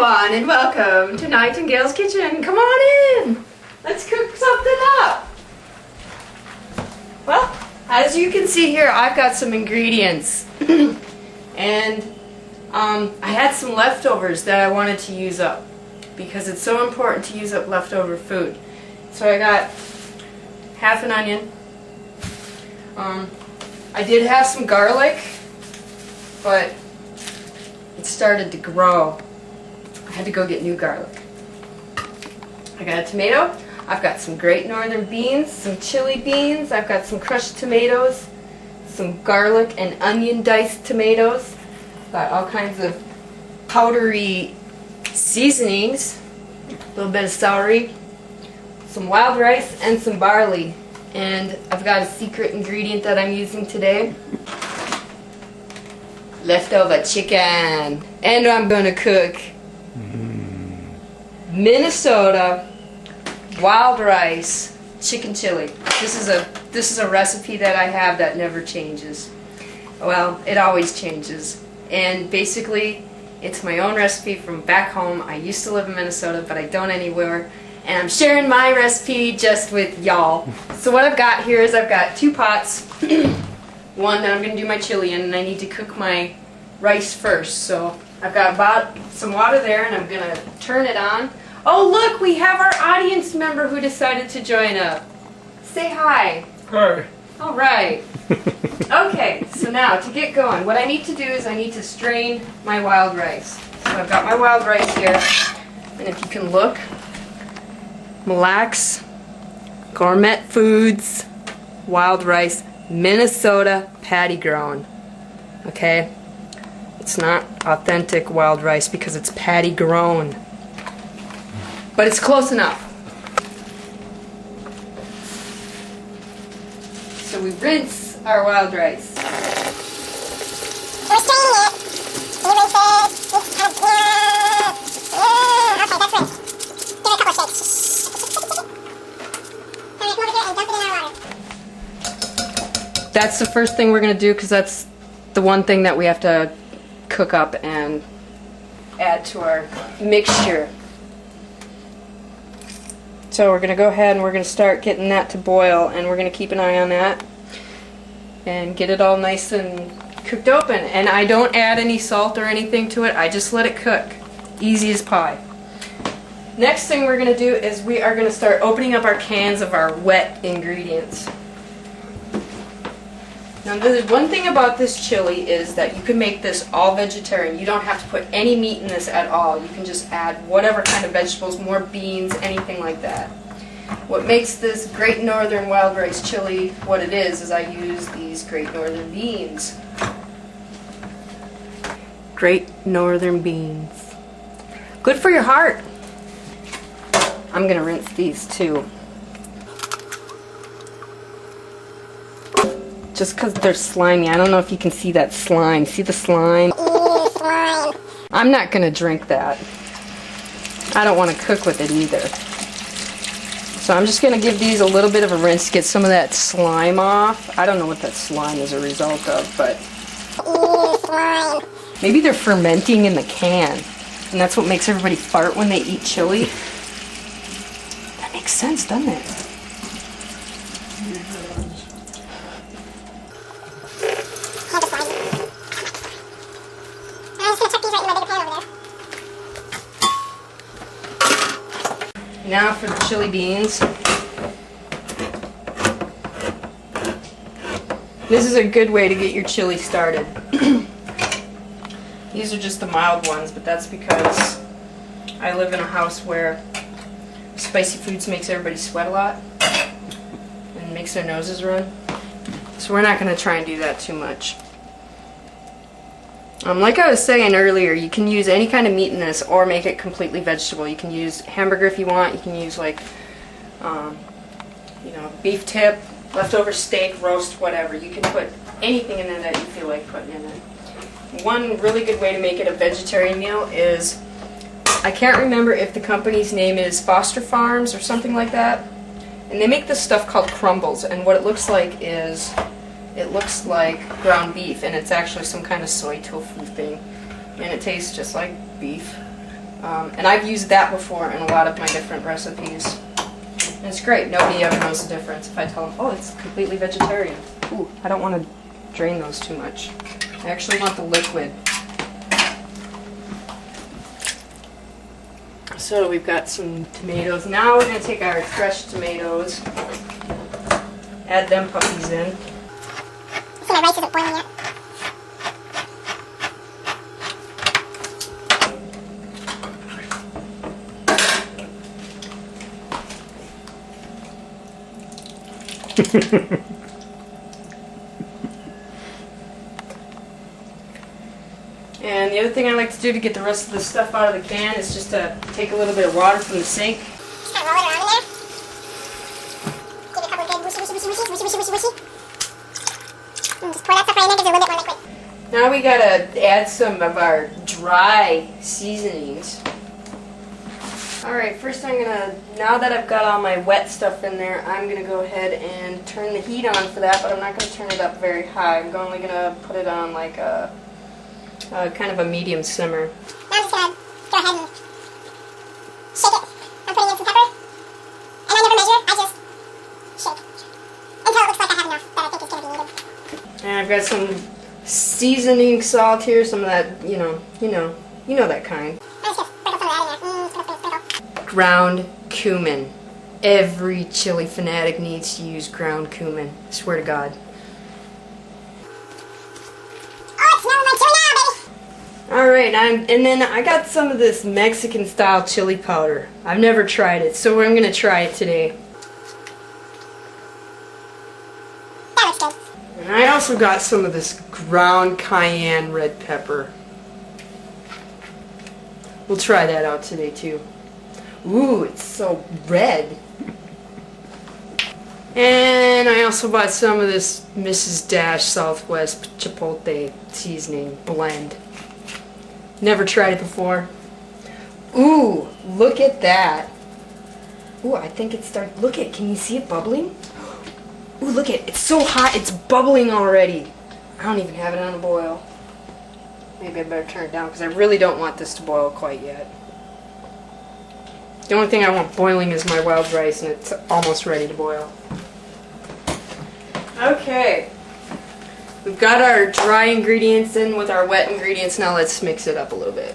everyone, and welcome to Knightengale's kitchen. Come on in. Let's cook something up. Well, as you can see here, I've got some ingredients. And I had some leftovers that I wanted to use up because it's so important to use up leftover food. So I got half an onion. I did have some garlic, but it started to grow. I had to go get new garlic. I got a tomato. I've got some great northern beans, some chili beans. I've got some crushed tomatoes, some garlic and onion diced tomatoes. Got all kinds of powdery seasonings, a little bit of celery, some wild rice, and some barley. And I've got a secret ingredient that I'm using today. Leftover chicken. And I'm going to cook Minnesota wild rice chicken chili. This is a recipe that I have that never changes. Well, it always changes. And basically, it's my own recipe from back home. I used to live in Minnesota, but I don't anymore. And I'm sharing my recipe just with y'all. So what I've got here is I've got 2 pots. One that I'm going to do my chili in, and I need to cook my rice first. So I've got about some water there, and I'm going to turn it on. Oh look, we have our audience member who decided to join up. Say hi. Hi. All right. Okay, so now to get going, what I need to do is I need to strain my wild rice. So I've got my wild rice here, and if you can look, Mille Lacs Gourmet Foods wild rice, Minnesota patty grown. Okay? It's not authentic wild rice because it's patty grown. But it's close enough. So we rinse our wild rice. We're straining it. You rinse it. Okay, that's rinsed. Give it a couple of shakes. Alright, come over here and dump it in our water. That's the first thing we're going to do because that's the one thing that we have to cook up and add to our mixture. So we're going to go ahead and we're going to start getting that to boil, and we're going to keep an eye on that and get it all nice and cooked open. And I don't add any salt or anything to it. I just let it cook. Easy as pie. Next thing we're going to do is we are going to start opening up our cans of our wet ingredients. Now the one thing about this chili is that you can make this all vegetarian. You don't have to put any meat in this at all. You can just add whatever kind of vegetables, more beans, anything like that. What makes this Great Northern Wild Rice Chili what it is I use these Great Northern beans. Great Northern beans. Good for your heart. I'm going to rinse these too. Just because they're slimy. I don't know if you can see that slime. See the slime? Ew, slime. I'm not going to drink that. I don't want to cook with it either. So I'm just going to give these a little bit of a rinse to get some of that slime off. I don't know what that slime is a result of, but Ew, slime. maybe they're fermenting in the can. And that's what makes everybody fart when they eat chili. That makes sense, doesn't it? Now for the chili beans. This is a good way to get your chili started. These are just the mild ones, but that's because I live in a house where spicy foods makes everybody sweat a lot and makes their noses run. So we're not going to try and do that too much. Like I was saying earlier, you can use any kind of meat in this or make it completely vegetable. You can use hamburger if you want. You can use like, beef tip, leftover steak, roast, whatever. You can put anything in there that you feel like putting in it. One really good way to make it a vegetarian meal is, I can't remember if the company's name is Foster Farms or something like that. And they make this stuff called crumbles, and what it looks like is it looks like ground beef, and it's actually some kind of soy tofu thing, and it tastes just like beef. And I've used that before in a lot of my different recipes. And it's great. Nobody ever knows the difference if I tell them, oh, it's completely vegetarian. Ooh, I don't want to drain those too much. I actually want the liquid. So we've got some tomatoes. Now we're going to take our fresh tomatoes, add them puppies in. So my rice isn't boiling yet. And the other thing I like to do to get the rest of the stuff out of the can is just to take a little bit of water from the sink. Just kind of roll it around in there. Give it a couple of good whooshy. And just pour that stuff right in there, gives it a little bit more liquid. Now we gotta add some of our dry seasonings. Alright, first now that I've got all my wet stuff in there, I'm gonna go ahead and turn the heat on for that, but I'm not gonna turn it up very high. I'm only gonna put it on like a kind of a medium simmer. Now I'm just gonna go ahead and shake it. I'm putting in some pepper. And I never measure, I just shake. Until it looks like I have enough that I think is gonna be needed. And I've got some seasoning salt here, some of that, you know that kind. I'm just gonna sprinkle some of that in there. Sprinkle. Ground cumin. Every chili fanatic needs to use ground cumin. I swear to God. Oh, it's smelling like chili now, baby! Alright, and then I got some of this Mexican style chili powder. I've never tried it, so I'm gonna try it today. That looks good. And I also got some of this ground cayenne red pepper. We'll try that out today too. Ooh, it's so red. And I also bought some of this Mrs. Dash Southwest Chipotle seasoning blend. Never tried it before. Ooh, look at that. Ooh, I think it's starting. Look at, can you see it bubbling? Ooh, look at, it's so hot, it's bubbling already. I don't even have it on a boil. Maybe I better turn it down because I really don't want this to boil quite yet. The only thing I want boiling is my wild rice, and it's almost ready to boil. Okay. We've got our dry ingredients in with our wet ingredients. Now let's mix it up a little bit.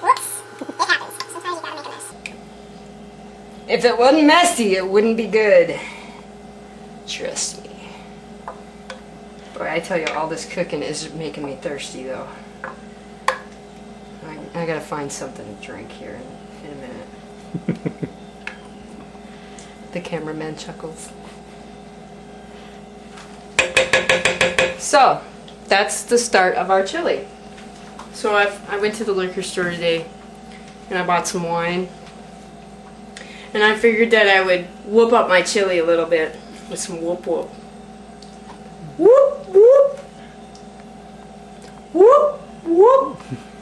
Whoops. It happens. Sometimes you gotta make a mess. If it wasn't messy, it wouldn't be good. Trust me. Boy, I tell you, all this cooking is making me thirsty, though. I gotta find something to drink here in a minute. The cameraman chuckles. So, that's the start of our chili. So I went to the liquor store today and I bought some wine. And I figured that I would whoop up my chili a little bit with some whoop whoop. Whoop whoop. Whoop whoop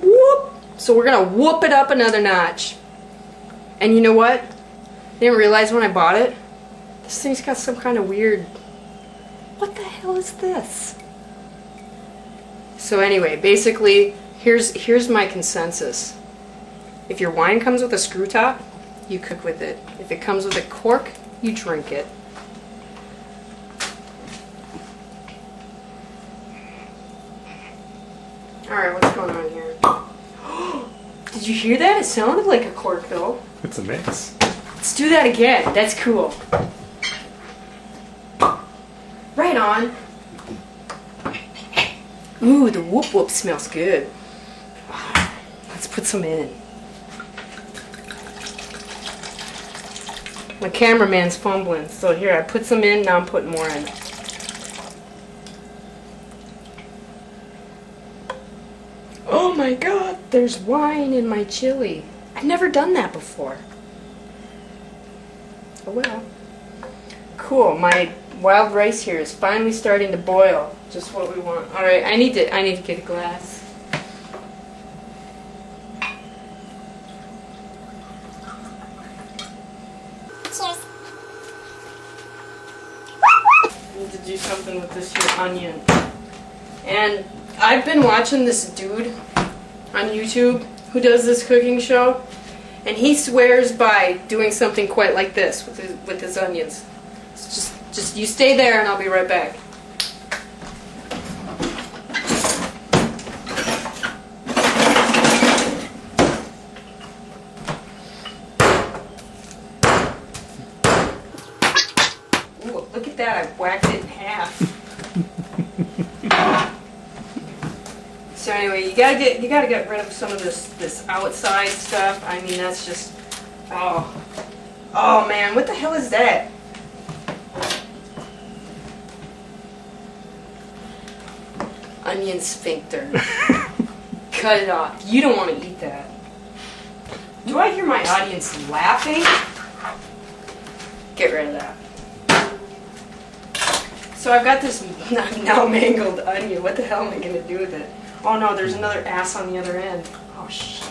whoop. So we're gonna whoop it up another notch. And you know what? I didn't realize when I bought it, this thing's got some kind of weird, what the hell is this? So anyway, basically, here's my consensus. If your wine comes with a screw top, you cook with it. If it comes with a cork, you drink it. Alright, what's going on here? Did you hear that? It sounded like a cork though. It's a mix. Let's do that again. That's cool. Right on. Ooh, the whoop whoop smells good. Let's put some in. My cameraman's fumbling, so here I put some in, now I'm putting more in. Oh my god, there's wine in my chili. I've never done that before. Oh well. Cool, my wild rice here is finally starting to boil. Just what we want. Alright, I need to get a glass. Cheers. I need to do something with this here onion. And I've been watching this dude on YouTube. who does this cooking show, and he swears by doing something quite like this with his onions. So just you stay there, and I'll be right back. Ooh, look at that! I whacked it in half. So anyway, you gotta get rid of some of this outside stuff. I mean, that's just oh man, what the hell is that? Onion sphincter. Cut it off. You don't want to eat that. Do I hear my audience laughing? Get rid of that. So I've got this now mangled onion. What the hell am I going to do with it? Oh no, there's another ass on the other end. Oh shit.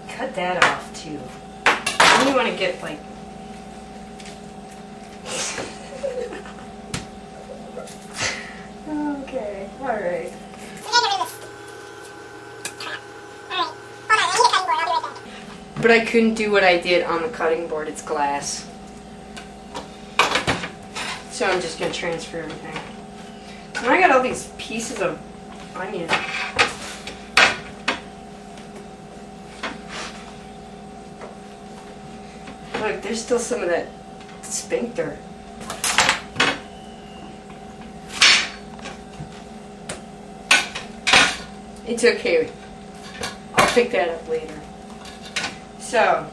Cut that off too. Then you want to get like... Okay, alright. But I couldn't do what I did on the cutting board. It's glass. So I'm just going to transfer everything. And I got all these pieces of onion. Look, there's still some of that sphincter. It's okay. I'll pick that up later. So,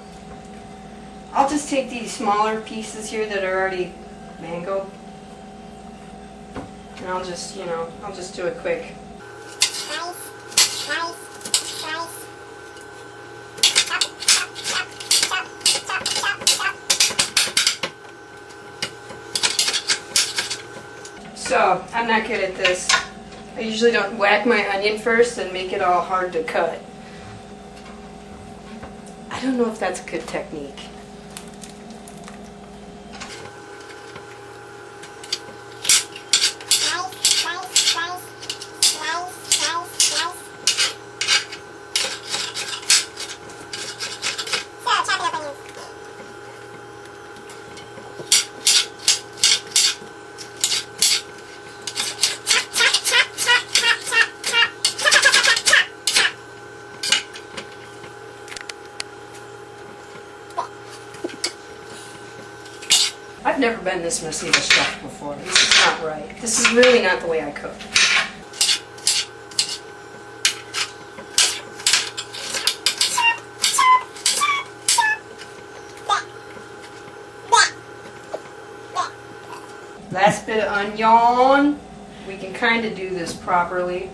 I'll just take these smaller pieces here that are already mangled. And I'll just, I'll just do a quick. So, I'm not good at this. I usually don't whack my onion first and make it all hard to cut. I don't know if that's a good technique. I've never been this messy with stuff before. This is not right. This is really not the way I cook. Last bit of onion. We can kind of do this properly.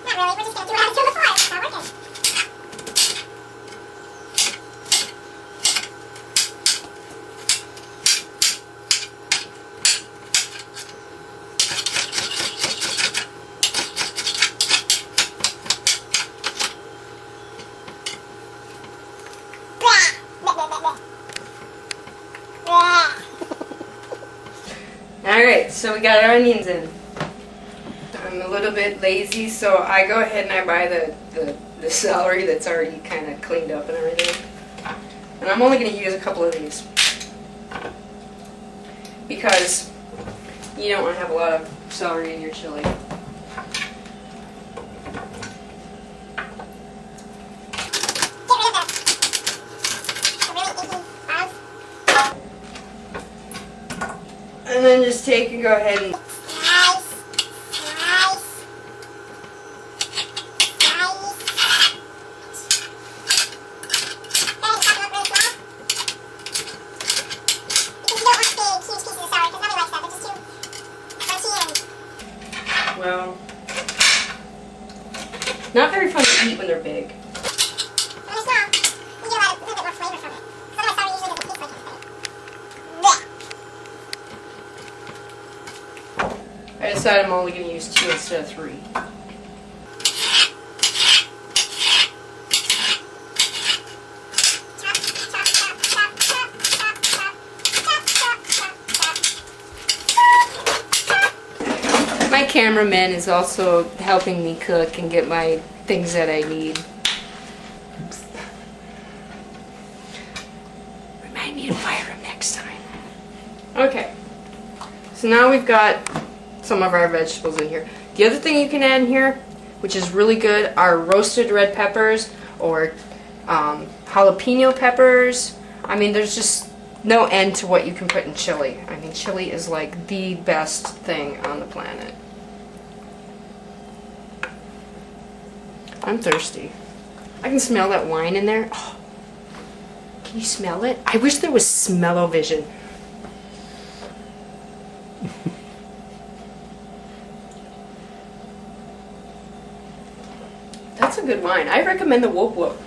Not really, we're just going to do how to do it before. It's not working. Alright, so we got our onions in. I'm a little bit lazy, so I go ahead and I buy the celery that's already kind of cleaned up and everything. And I'm only going to use a couple of these. Because you don't want to have a lot of celery in your chili. And then just take and go ahead and well, not very fun to eat when they're big. I decided I'm only going to use 2 instead of 3. My cameraman is also helping me cook and get my things that I need. Remind me to fire him next time. Okay. So now we've got some of our vegetables in here. The other thing you can add in here, which is really good, are roasted red peppers or jalapeno peppers. I mean, there's just no end to what you can put in chili. I mean, chili is like the best thing on the planet. I'm thirsty. I can smell that wine in there. Oh, can you smell it? I wish there was smell-o-vision. That's a good wine. I recommend the WOOP WOOP.